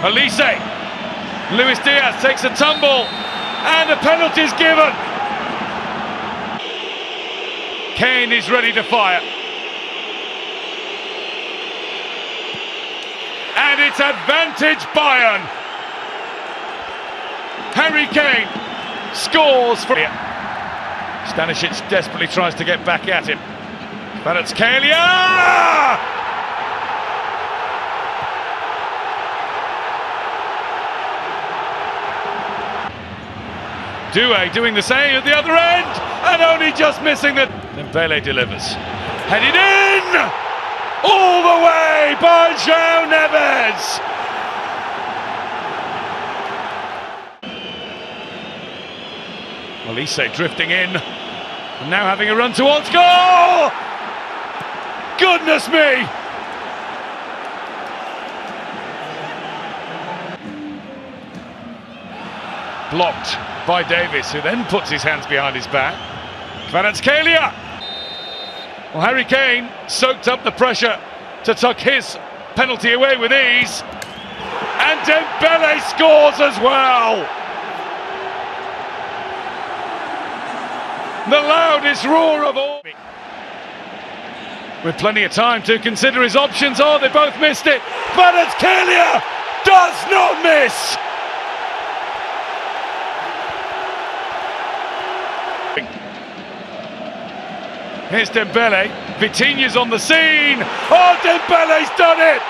Elise. Luis Diaz takes a tumble and a penalty is given. Kane is ready to fire. And it's advantage Bayern. Harry Kane scores for Stanisic desperately tries to get back at him. Kvaratskhelia! Doué doing the same at the other end, and only just missing the... Dembele delivers. Headed in! All the way by João Neves! Elise drifting in, and now having a run towards goal! Goodness me! Blocked by Davis, who then puts his hands behind his back. Kvaratskhelia! Well, Harry Kane soaked up the pressure to tuck his penalty away with ease. And Dembele scores as well! The loudest roar of all. With plenty of time to consider his options. Oh, they both missed it. Kvaratskhelia does not miss! Here's Dembele. Vitinha's on the scene. Oh, Dembele's done it!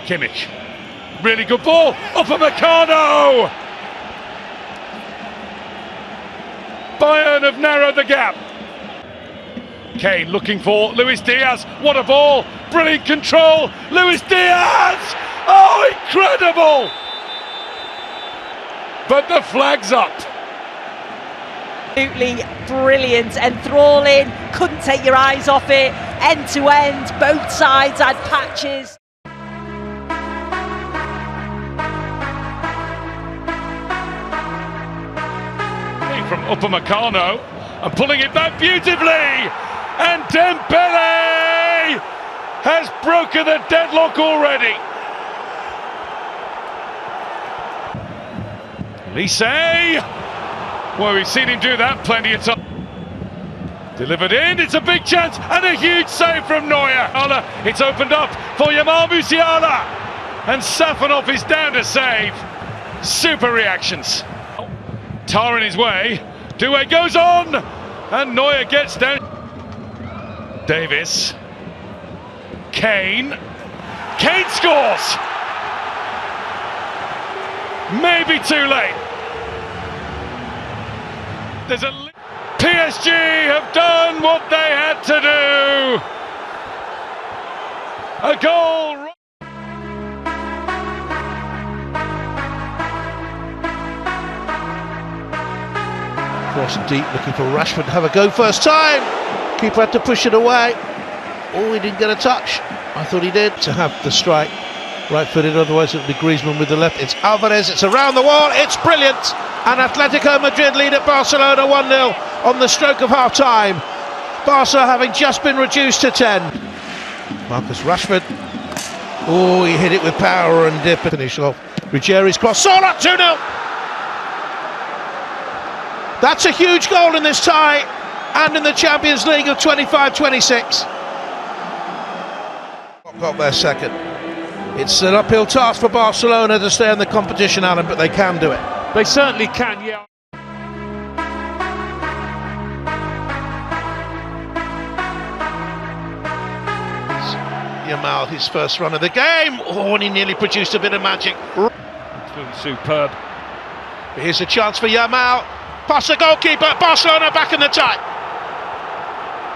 Kimmich. Really good ball. Upamecano! Bayern have narrowed the gap. Kane looking for Luis Diaz. What a ball! Brilliant control. Luis Diaz! Oh, incredible! But the flag's up. Absolutely brilliant, enthralling, couldn't take your eyes off it, end to end, both sides had patches. From Upamecano, and pulling it back beautifully, and Dembele has broken the deadlock already. Elise, well, we've seen him do that plenty of time. Delivered in, it's a big chance, and a huge save from Neuer. It's opened up for Jamal Musiala, and Safonov is down to save. Super reactions. Tar in his way, Doué goes on, and Neuer gets down. Davis, Kane scores! Maybe too late. There's a... PSG have done what they had to do! A goal... Crossing deep, looking for Rashford to have a go first time. Keeper had to push it away. Oh, he didn't get a touch. I thought he did. To have the strike right-footed, otherwise it would be Griezmann with the left. It's Alvarez, it's around the wall, it's brilliant! And Atletico Madrid lead at Barcelona 1-0 on the stroke of half-time. Barca having just been reduced to 10. Marcus Rashford. Oh, he hit it with power and dip. Finish off. Ruggieri's cross. Sola 2-0! That's a huge goal in this tie and in the Champions League of 25-26. Got there second. It's an uphill task for Barcelona to stay in the competition, Alan, but they can do it. They certainly can, yeah. Yamal, his first run of the game. Oh, and he nearly produced a bit of magic. Superb. Here's a chance for Yamal. Past the goalkeeper, Barcelona back in the tie.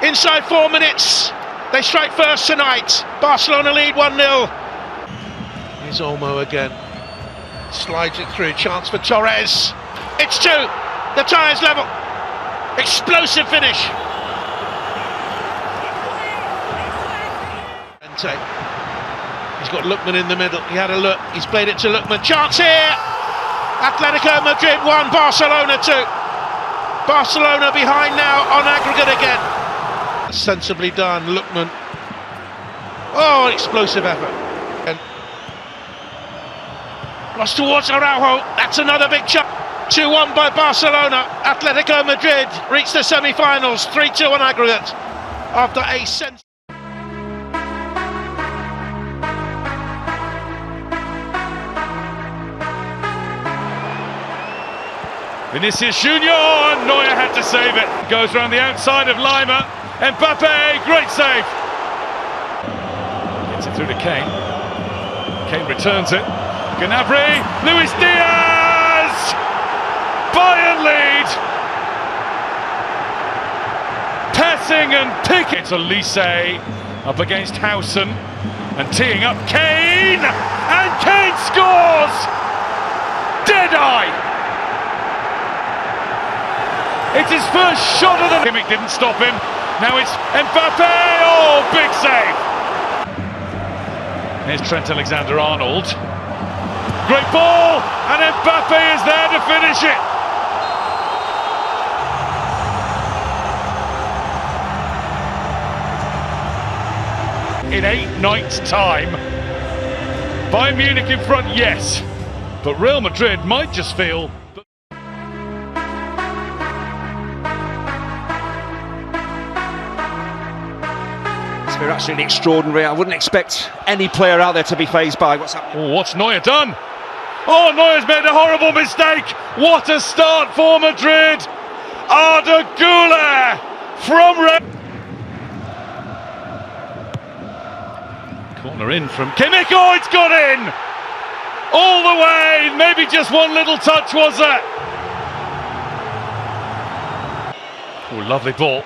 Inside 4 minutes, they strike first tonight. Barcelona lead 1-0. Here's Olmo again. Slides it through, chance for Torres. It's 2, the tie is level. Explosive finish. He's got Lookman in the middle, he had a look, he's played it to Lookman. Chance here! Atletico Madrid 1, Barcelona 2. Barcelona behind now on aggregate again. That's sensibly done, Lookman. Oh, explosive effort. And lost towards Araujo. That's another big shot. 2-1 by Barcelona. Atletico Madrid reach the semi-finals. 3-2 on aggregate after a Vinicius Junior, Neuer had to save it. Goes around the outside of Lima. Mbappe, great save. Gets it through to Kane. Kane returns it. Gnabry, Luis Diaz! Bayern lead. Passing and picking. It's Elise up against Howson and teeing up Kane. And Kane scores! Dead-eye! It's his first shot of the... Kimmich didn't stop him. Now it's Mbappe. Oh, big save. Here's Trent Alexander-Arnold. Great ball. And Mbappe is there to finish it. In 8 nights' time. Bayern Munich in front, yes. But Real Madrid might just feel... They're absolutely extraordinary. I wouldn't expect any player out there to be fazed by what's happening. Oh, what's Neuer done? Oh, Neuer's made a horrible mistake. What a start for Madrid. Arda Güler from corner in from Kimmich. Oh, it's got in. All the way. Maybe just one little touch, was there? Oh, lovely ball.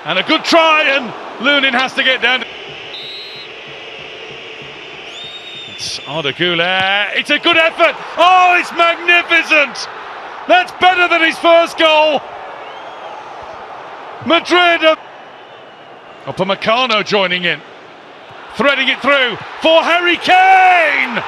And a good try, and Lunin has to get down. It's Arda Güler. It's a good effort. Oh, it's magnificent. That's better than his first goal. Madrid. Upamecano joining in. Threading it through for Harry Kane.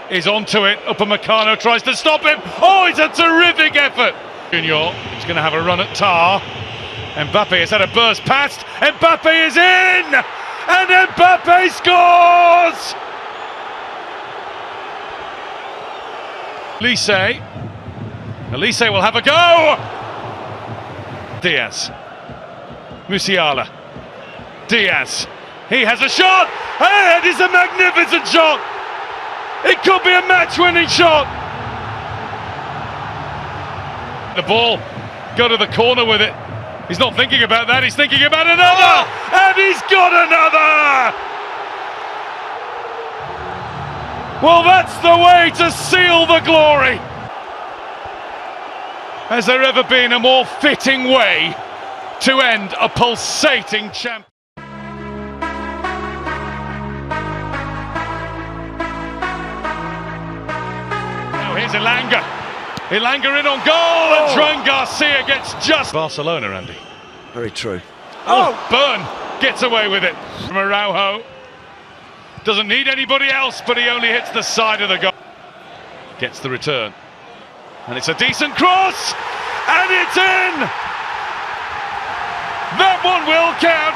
Is onto it. Upamecano tries to stop him. Oh, it's a terrific effort. Junior is going to have a run at Tar. Mbappe has had a burst past. Mbappe is in! And Mbappe scores! Elise will have a go! Diaz. Musiala. Diaz. He has a shot! And it is a magnificent shot! It could be a match-winning shot. The ball, go to the corner with it. He's not thinking about that, he's thinking about another! And he's got another! Well, that's the way to seal the glory. Has there ever been a more fitting way to end a pulsating champion? Here's Elanga. Elanga in on goal, and Dran Garcia gets just... Barcelona, Andy. Very true. Oh, Byrne gets away with it from Araujo. Doesn't need anybody else, but he only hits the side of the goal. Gets the return. And it's a decent cross, and it's in! That one will count.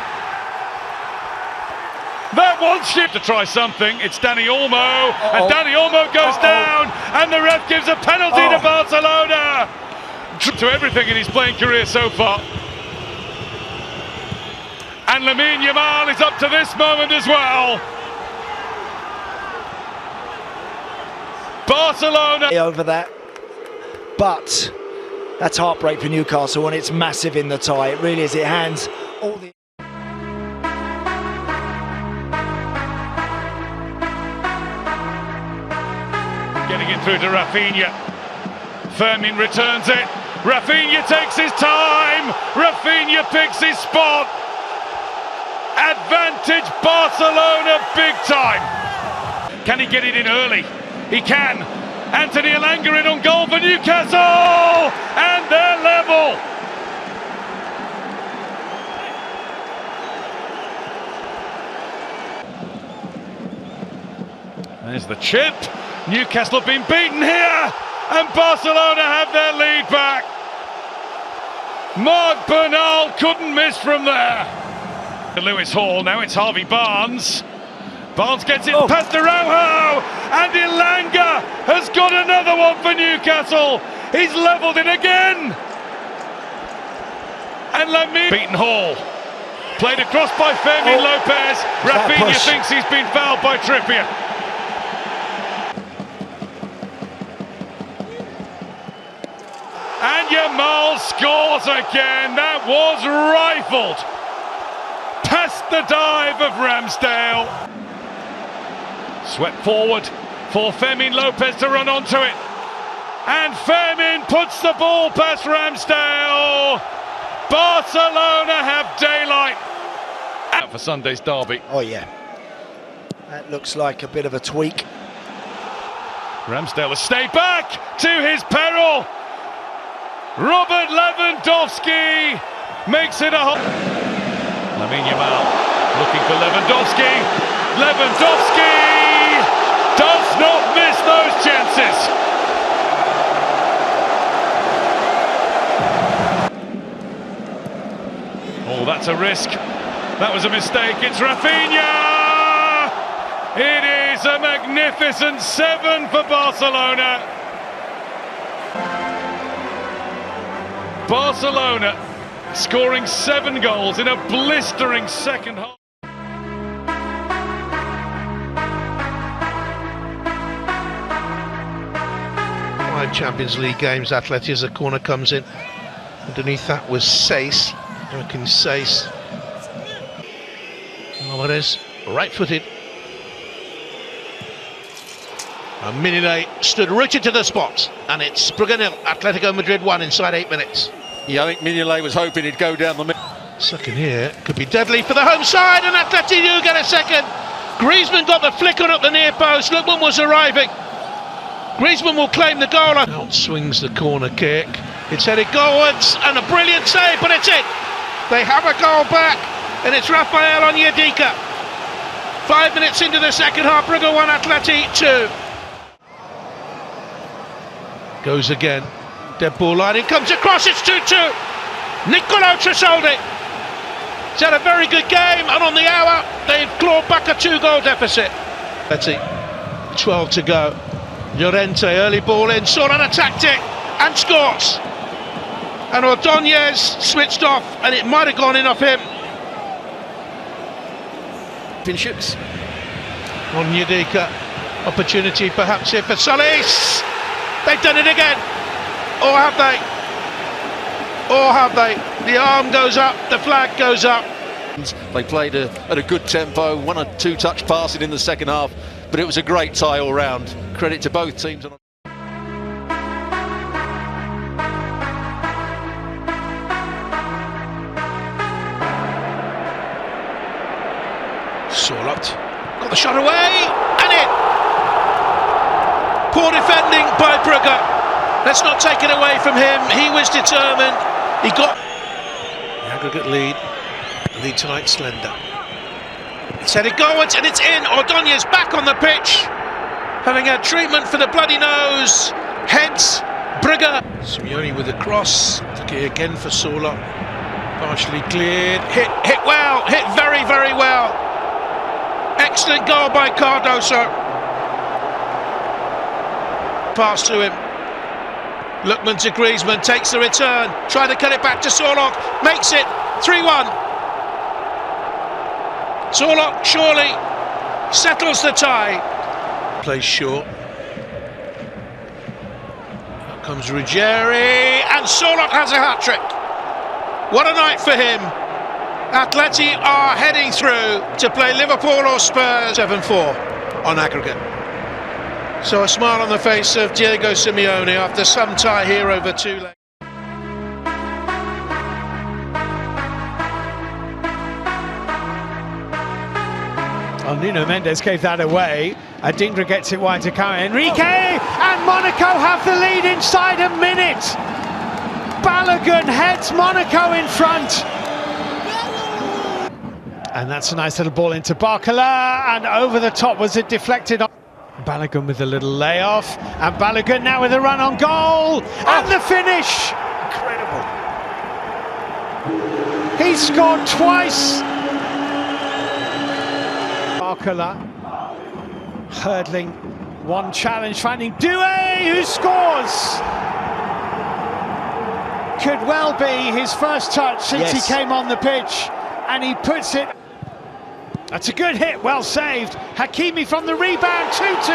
That one ship to try something. It's Dani Olmo, and Dani Olmo goes down, and the ref gives a penalty to Barcelona. To everything in his playing career so far. And Lamine Yamal is up to this moment as well. Barcelona over that, but that's heartbreak for Newcastle, and it's massive in the tie. It really is. It hands all the... Getting it through to Rafinha. Fermin returns it. Rafinha takes his time. Rafinha picks his spot. Advantage Barcelona big time. Can he get it in early? He can. Anthony Elanga in on goal for Newcastle. And they're level. There's the chip. Newcastle have been beaten here, and Barcelona have their lead back. Marc Bernal couldn't miss from there. Lewis Hall, now it's Harvey Barnes. Barnes gets it past Araujo, and Elanga has got another one for Newcastle. He's levelled it again. And beaten Hall. Played across by Fermin Lopez. Rafinha thinks he's been fouled by Trippier. And Yamal scores again. That was rifled. Past the dive of Ramsdale. Swept forward for Fermin Lopez to run onto it. And Fermin puts the ball past Ramsdale. Barcelona have daylight. For Sunday's derby. Oh yeah, that looks like a bit of a tweak. Ramsdale has stayed back to his peril. Robert Lewandowski makes it a hole. Lamine Yamal looking for Lewandowski. Lewandowski does not miss those chances. Oh, that's a risk. That was a mistake. It's Rafinha. It is a magnificent 7 for Barcelona. Barcelona scoring 7 goals in a blistering second half. Five Champions League games, Atleti as a corner comes in. Underneath that was Sace. I reckon Sace. Alvarez, right-footed. And Mignolet stood rooted to the spot, and it's Brugge 0, Atletico Madrid 1 inside 8 minutes. Yeah, I think Mignolet was hoping he'd go down the middle. Second here could be deadly for the home side, and Atleti do get a second. Griezmann got the flick on at the near post. Lookman was arriving. Griezmann will claim the goal. Out swings the corner kick. It's headed goalwards, and a brilliant save, but it's in. They have a goal back, and it's Rafael Onyedika. 5 minutes into the second half, Brugge 1, Atleti 2. Goes again. Dead ball line, it comes across, it's 2-2. Nicolo Tresoldi. He's had a very good game, and on the hour, they've clawed back a 2-goal deficit. Atleti, 12 to go. Llorente, early ball in, Soran attacked it, and scores. And Ordóñez switched off, and it might have gone in off him. Finishes. Onyedika, opportunity perhaps here for Solis. They've done it again. Or have they? Or have they? The arm goes up, the flag goes up. They played at a good tempo, 1 or 2 touch passing in the second half, but it was a great tie all round. Credit to both teams. Sorloth got the shot away, and in. Poor defending by Brugge. Let's not take it away from him. He was determined. He got the aggregate lead. The lead tonight slender. It's headed goalwards, and it's in. Ordóñez back on the pitch, having had treatment for the bloody nose. Heads Brugge. Simeone with the cross. Took it again for Sorloth. Partially cleared. Hit well. Hit very, very well. Excellent goal by Cardoso. Pass to him. Lookman to Griezmann, takes the return, trying to cut it back to Sorloth, makes it 3-1. Sorloth surely settles the tie. Plays short. Out comes Ruggieri, and Sorloth has a hat-trick. What a night for him. Atleti are heading through to play Liverpool or Spurs. 7-4 on aggregate. So a smile on the face of Diego Simeone after some tie here over 2 legs. Oh, Nuno Mendes gave that away. Adingra gets it wide to Caio Henrique, and Monaco have the lead inside a minute. Balogun heads Monaco in front. And that's a nice little ball into Barcola, and over the top was it deflected. Balogun with a little layoff, and Balogun now with a run on goal, and the finish! Incredible. He scored twice! Barcola hurdling one challenge, finding Doué, who scores! Could well be his first touch since he came on the pitch, and he puts it. That's a good hit, well saved. Hakimi from the rebound, 2-2.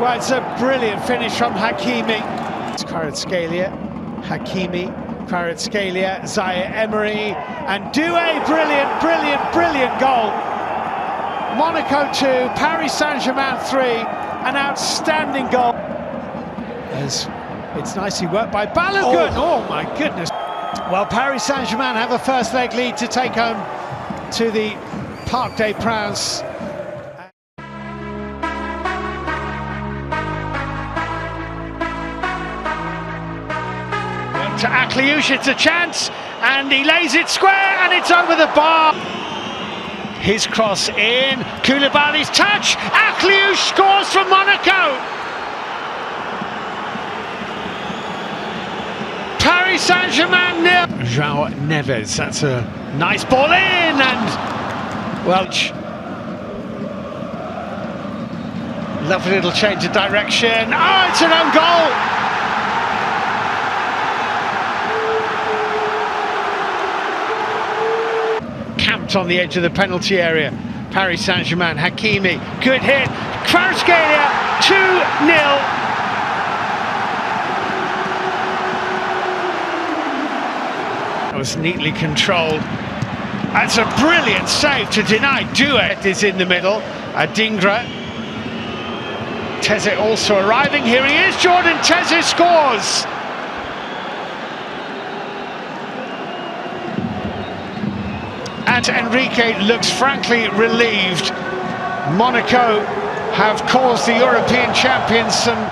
Well, it's a brilliant finish from Hakimi. It's Kvaratskhelia, Hakimi, Kvaratskhelia, Zaire Emery, and Doué, brilliant goal. Monaco 2, Paris Saint-Germain 3, an outstanding goal. It's nicely worked by Balogun. Oh my goodness. Well, Paris Saint-Germain have a first leg lead to take home to the Parc des Princes. To Akliouche, it's a chance, and he lays it square, and it's over the bar. His cross in, Koulibaly's touch, Akliouche scores for Monaco. Paris Saint-Germain nil. João Neves, that's a nice ball in, and well, lovely little change of direction. Oh, it's an own goal. Camped on the edge of the penalty area. Paris Saint-Germain, Hakimi, good hit. Kvaratskhelia, 2-0. That was neatly controlled. That's a brilliant save to deny. Doué is in the middle. Adingra. Teze also arriving. Here he is. Jordan Teze scores. And Enrique looks frankly relieved. Monaco have caused the European champions some